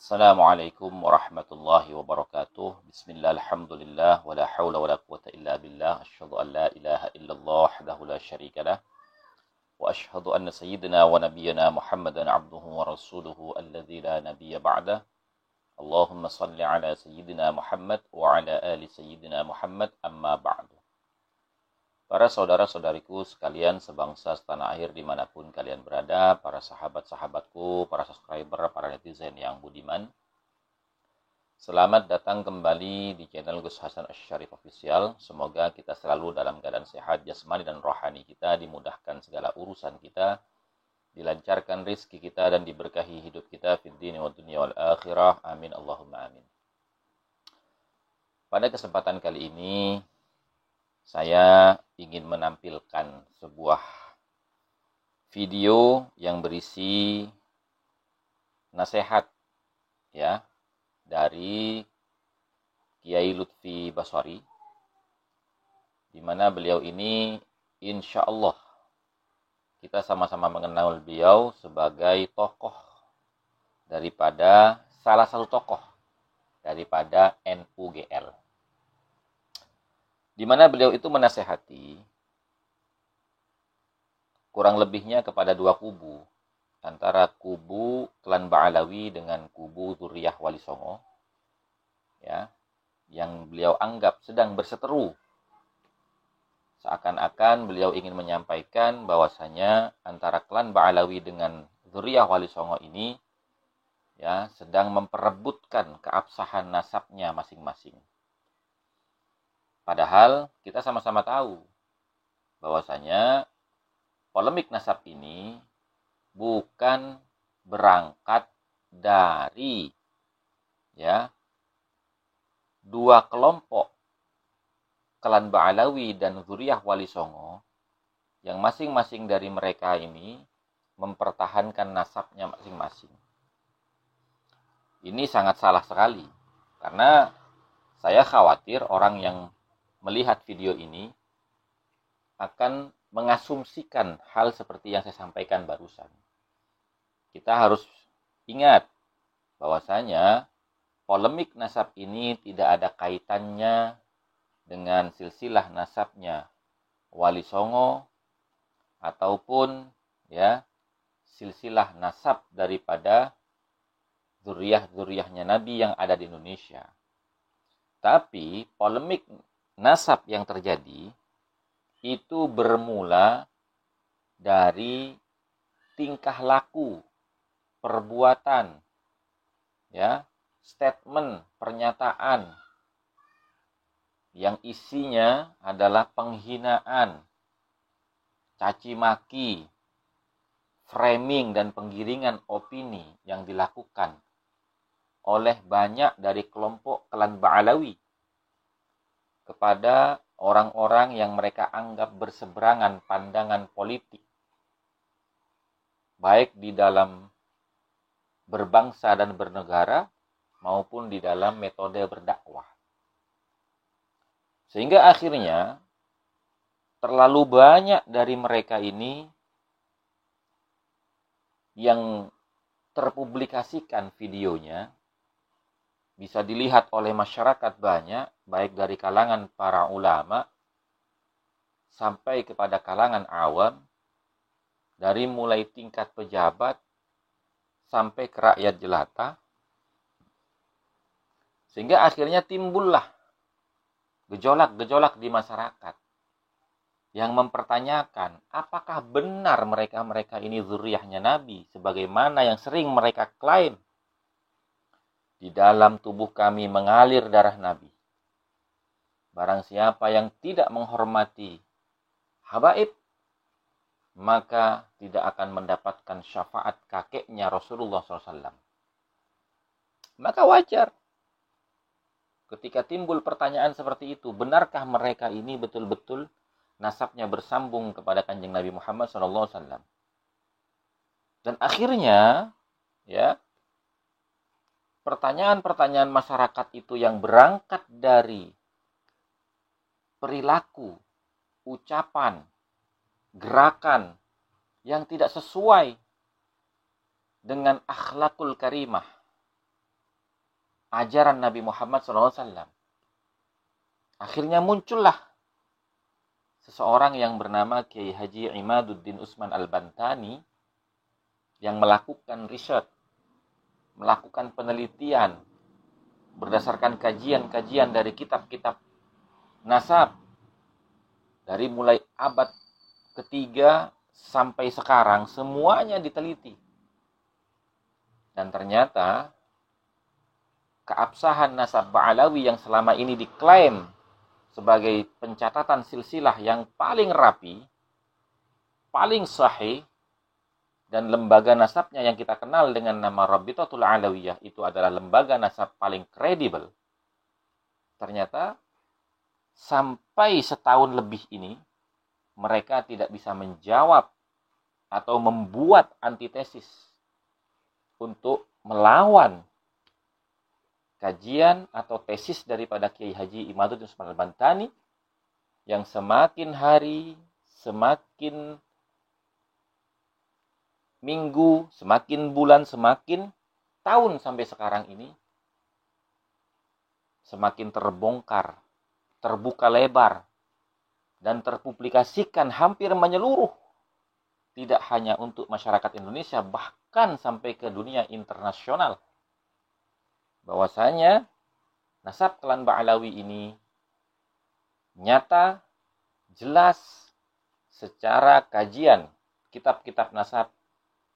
Assalamualaikum warahmatullahi wabarakatuh. Bismillah, alhamdulillah, wa la hawla wa la quwata illa billah. Asyhadu an la ilaha illallah wahdahu la syarika lah. Wa asyhadu anna sayyidina wa nabiyyana Muhammadan abduhu wa rasuluhu alladzi la nabiyya ba'dah. Allahumma salli ala sayyidina Muhammad wa ala ali sayyidina Muhammad amma ba'du. Para saudara-saudariku sekalian sebangsa setanah air dimanapun kalian berada, para sahabat-sahabatku, para subscriber, para netizen yang budiman, selamat datang kembali di channel Gus Hasan Asy-Syarif Official. Semoga kita selalu dalam keadaan sehat jasmani dan rohani kita, dimudahkan segala urusan kita, dilancarkan rezeki kita dan diberkahi hidup kita fid dini wad dunya wal akhirah. Amin Allahumma amin. Pada kesempatan kali ini saya ingin menampilkan sebuah video yang berisi nasihat ya dari Kiai Lutfi Basori, di mana beliau ini insya Allah kita sama-sama mengenal beliau sebagai tokoh daripada salah satu tokoh daripada NUGL. Di mana beliau itu menasehati kurang lebihnya kepada dua kubu, antara kubu klan Ba'alawi dengan kubu Dzurriyyah Wali Songo, ya, yang beliau anggap sedang berseteru. Seakan-akan beliau ingin menyampaikan bahwasanya antara klan Ba'alawi dengan Dzurriyyah Wali Songo ini ya sedang memperebutkan keabsahan nasabnya masing-masing. Padahal kita sama-sama tahu bahwasanya polemik nasab ini bukan berangkat dari ya dua kelompok klan Ba'alawi dan Dzurriyyah Wali Songo yang masing-masing dari mereka ini mempertahankan nasabnya masing-masing. Ini sangat salah sekali, karena saya khawatir orang yang melihat video ini akan mengasumsikan hal seperti yang saya sampaikan barusan. Kita harus ingat bahwasanya polemik nasab ini tidak ada kaitannya dengan silsilah nasabnya Wali Songo ataupun ya silsilah nasab daripada dzurriyyah-dzurriyyahnya Nabi yang ada di Indonesia. Tapi polemik nasab yang terjadi itu bermula dari tingkah laku, perbuatan, ya, statement, pernyataan yang isinya adalah penghinaan, caci maki, framing dan penggiringan opini yang dilakukan oleh banyak dari kelompok klan Ba'alawi kepada orang-orang yang mereka anggap berseberangan pandangan politik, baik di dalam berbangsa dan bernegara maupun di dalam metode berdakwah. Sehingga akhirnya terlalu banyak dari mereka ini yang terpublikasikan videonya, bisa dilihat oleh masyarakat banyak, baik dari kalangan para ulama sampai kepada kalangan awam, dari mulai tingkat pejabat sampai ke rakyat jelata, sehingga akhirnya timbullah gejolak-gejolak di masyarakat yang mempertanyakan apakah benar mereka-mereka ini dzurriyyahnya Nabi sebagaimana yang sering mereka klaim. Di dalam tubuh kami mengalir darah Nabi. Barang siapa yang tidak menghormati habaib, maka tidak akan mendapatkan syafaat kakeknya Rasulullah SAW. Maka wajar ketika timbul pertanyaan seperti itu, benarkah mereka ini betul-betul nasabnya bersambung kepada Kanjeng Nabi Muhammad SAW? Dan akhirnya, ya, pertanyaan-pertanyaan masyarakat itu yang berangkat dari perilaku, ucapan, gerakan yang tidak sesuai dengan akhlakul karimah, ajaran Nabi Muhammad SAW. Akhirnya muncullah seseorang yang bernama Kiai Haji Imaduddin Usman Al-Bantani yang melakukan riset, melakukan penelitian berdasarkan kajian-kajian dari kitab-kitab nasab dari mulai abad ketiga sampai sekarang, semuanya diteliti. Dan ternyata keabsahan nasab Ba'alawi yang selama ini diklaim sebagai pencatatan silsilah yang paling rapi, paling sahih, dan lembaga nasabnya yang kita kenal dengan nama Rabitatul Alawiyah itu adalah lembaga nasab paling kredibel. Ternyata sampai setahun lebih ini mereka tidak bisa menjawab atau membuat antitesis untuk melawan kajian atau tesis daripada Kiai Haji Imaduddin Usman Al-Bantani yang semakin hari, semakin minggu, semakin bulan, semakin tahun sampai sekarang ini semakin terbongkar, terbuka lebar, dan terpublikasikan hampir menyeluruh. Tidak hanya untuk masyarakat Indonesia, bahkan sampai ke dunia internasional. Bahwasanya nasab klan Ba'alawi ini nyata, jelas, secara kajian kitab-kitab nasab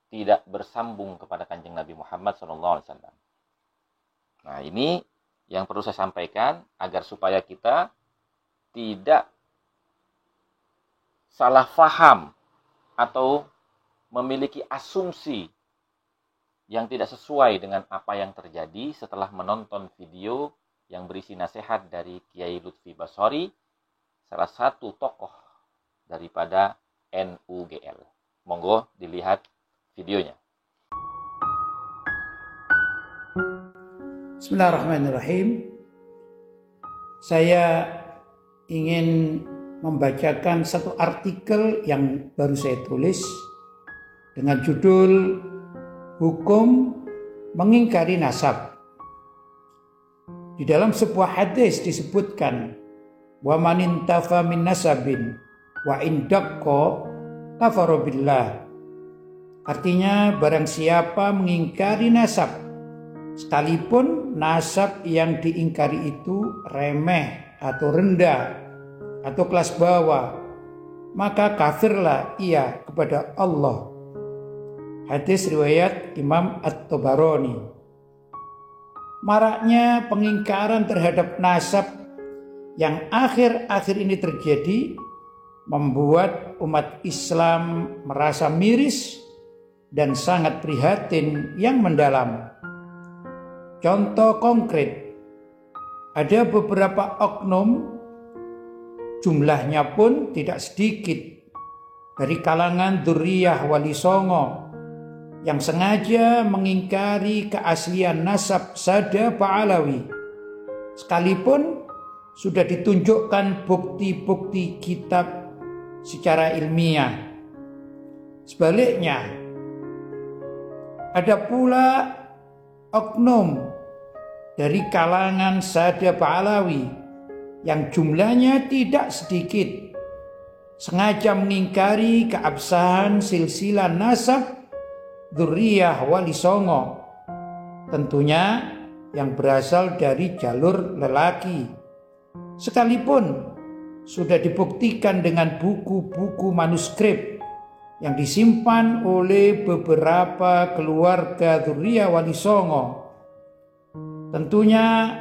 tidak bersambung kepada Kanjeng Nabi Muhammad SAW. Nah, ini yang perlu saya sampaikan agar supaya kita tidak salah faham atau memiliki asumsi yang tidak sesuai dengan apa yang terjadi setelah menonton video yang berisi nasihat dari Kiai Lutfi Basori, salah satu tokoh daripada NUGL. Monggo dilihat videonya. Bismillahirrahmanirrahim. Saya ingin membacakan satu artikel yang baru saya tulis dengan judul Hukum Mengingkari Nasab. Di dalam sebuah hadis disebutkan, wa man intafa min nasabin wa indaqqa kafara billah. Artinya barang siapa mengingkari nasab, sekalipun nasab yang diingkari itu remeh atau rendah atau kelas bawah, maka kafirlah ia kepada Allah. Hadis riwayat Imam At-Tabarani. Maraknya pengingkaran terhadap nasab yang akhir-akhir ini terjadi membuat umat Islam merasa miris dan sangat prihatin yang mendalam. Contoh konkret, ada beberapa oknum, jumlahnya pun tidak sedikit, dari kalangan dzurriyyah Wali Songo yang sengaja mengingkari keaslian nasab Sada Ba'alawi, sekalipun sudah ditunjukkan bukti-bukti kitab secara ilmiah. Sebaliknya, ada pula oknum dari kalangan Sada Ba'alawi yang jumlahnya tidak sedikit, sengaja mengingkari keabsahan silsilah nasab dzurriyyah Wali Songo, tentunya yang berasal dari jalur lelaki, sekalipun sudah dibuktikan dengan buku-buku manuskrip yang disimpan oleh beberapa keluarga dzurriyyah Wali Songo. Tentunya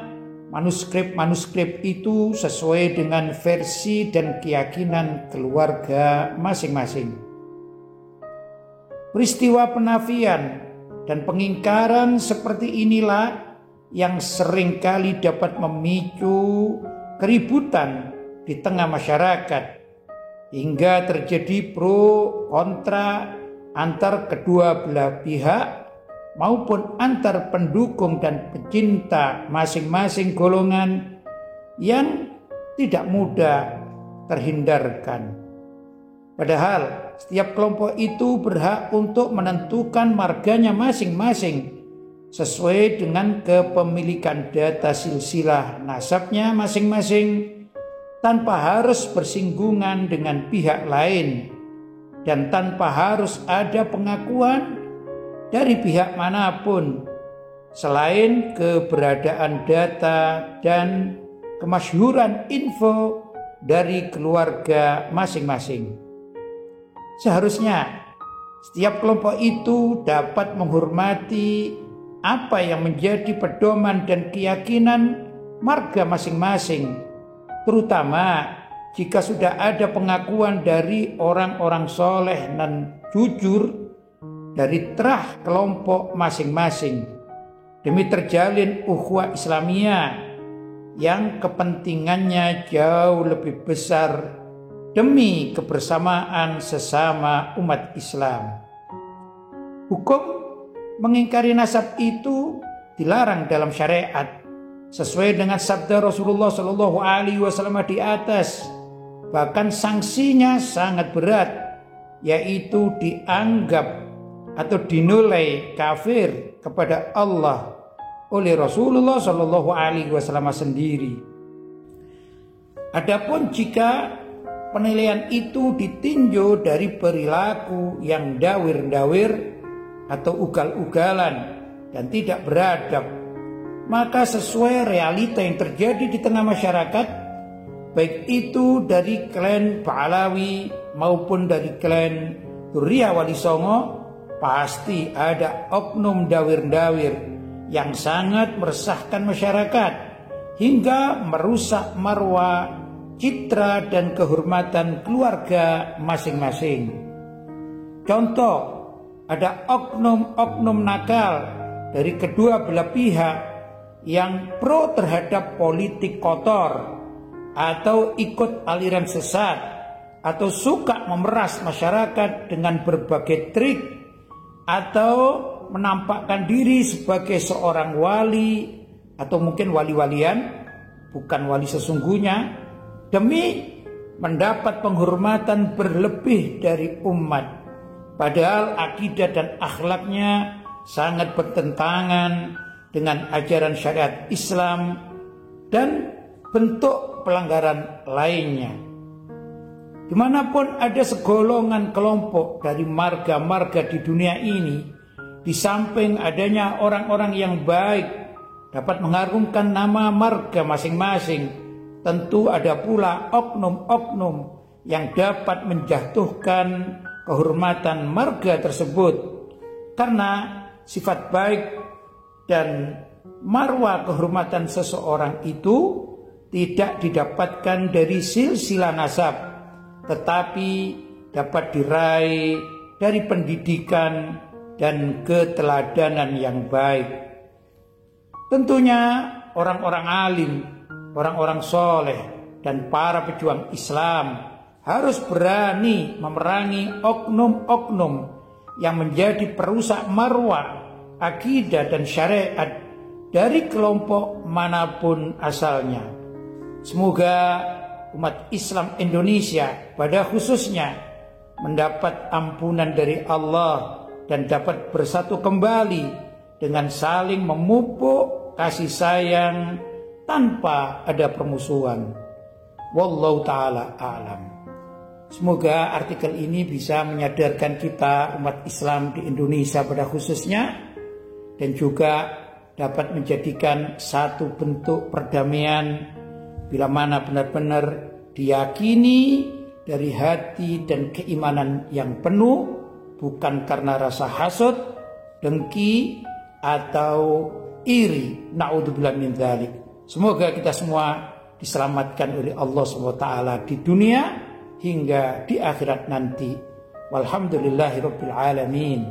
manuskrip-manuskrip itu sesuai dengan versi dan keyakinan keluarga masing-masing. Peristiwa penafian dan pengingkaran seperti inilah yang seringkali dapat memicu keributan di tengah masyarakat, hingga terjadi pro kontra antar kedua belah pihak maupun antar pendukung dan pecinta masing-masing golongan yang tidak mudah terhindarkan. Padahal setiap kelompok itu berhak untuk menentukan marganya masing-masing sesuai dengan kepemilikan data silsilah nasabnya masing-masing tanpa harus bersinggungan dengan pihak lain dan tanpa harus ada pengakuan dari pihak manapun selain keberadaan data dan kemasyhuran info dari keluarga masing-masing. Seharusnya setiap kelompok itu dapat menghormati apa yang menjadi pedoman dan keyakinan marga masing-masing, terutama jika sudah ada pengakuan dari orang-orang soleh dan jujur dari terah kelompok masing-masing, demi terjalin ukhuwah Islamiyah yang kepentingannya jauh lebih besar demi kebersamaan sesama umat Islam. Hukum mengingkari nasab itu dilarang dalam syariat sesuai dengan sabda Rasulullah SAW di atas. Bahkan sanksinya sangat berat, yaitu dianggap atau dinilai kafir kepada Allah oleh Rasulullah SAW sendiri. Adapun jika penilaian itu ditinjau dari perilaku yang dawir-dawir atau ugal-ugalan dan tidak beradab, maka sesuai realita yang terjadi di tengah masyarakat, baik itu dari klan Pahlawi maupun dari klan Durriya Wali Songo, pasti ada oknum dawir-dawir yang sangat meresahkan masyarakat hingga merusak marwah, citra dan kehormatan keluarga masing-masing. Contoh, ada oknum-oknum nakal dari kedua belah pihak yang pro terhadap politik kotor atau ikut aliran sesat atau suka memeras masyarakat dengan berbagai trik atau menampakkan diri sebagai seorang wali atau mungkin wali-walian, bukan wali sesungguhnya, demi mendapat penghormatan berlebih dari umat. Padahal akidah dan akhlaknya sangat bertentangan dengan ajaran syariat Islam dan bentuk pelanggaran lainnya. Dimanapun ada segolongan kelompok dari marga-marga di dunia ini, di samping adanya orang-orang yang baik dapat mengharumkan nama marga masing-masing, tentu ada pula oknum-oknum yang dapat menjatuhkan kehormatan marga tersebut, karena sifat baik dan marwah kehormatan seseorang itu tidak didapatkan dari silsilah nasab, tetapi dapat diraih dari pendidikan dan keteladanan yang baik. Tentunya orang-orang alim, orang-orang soleh dan para pejuang Islam harus berani memerangi oknum-oknum yang menjadi perusak marwah, akidah dan syariat dari kelompok manapun asalnya. Semoga umat Islam Indonesia pada khususnya mendapat ampunan dari Allah dan dapat bersatu kembali dengan saling memupuk kasih sayang tanpa ada permusuhan. Wallahu ta'ala a'lam. Semoga artikel ini bisa menyadarkan kita umat Islam di Indonesia pada khususnya, dan juga dapat menjadikan satu bentuk perdamaian bila mana benar-benar diyakini dari hati dan keimanan yang penuh, bukan karena rasa hasud, dengki atau iri. Na'udzubillah min dzalik. Semoga kita semua diselamatkan oleh Allah SWT di dunia hingga di akhirat nanti. Walhamdulillahirabbil alamin.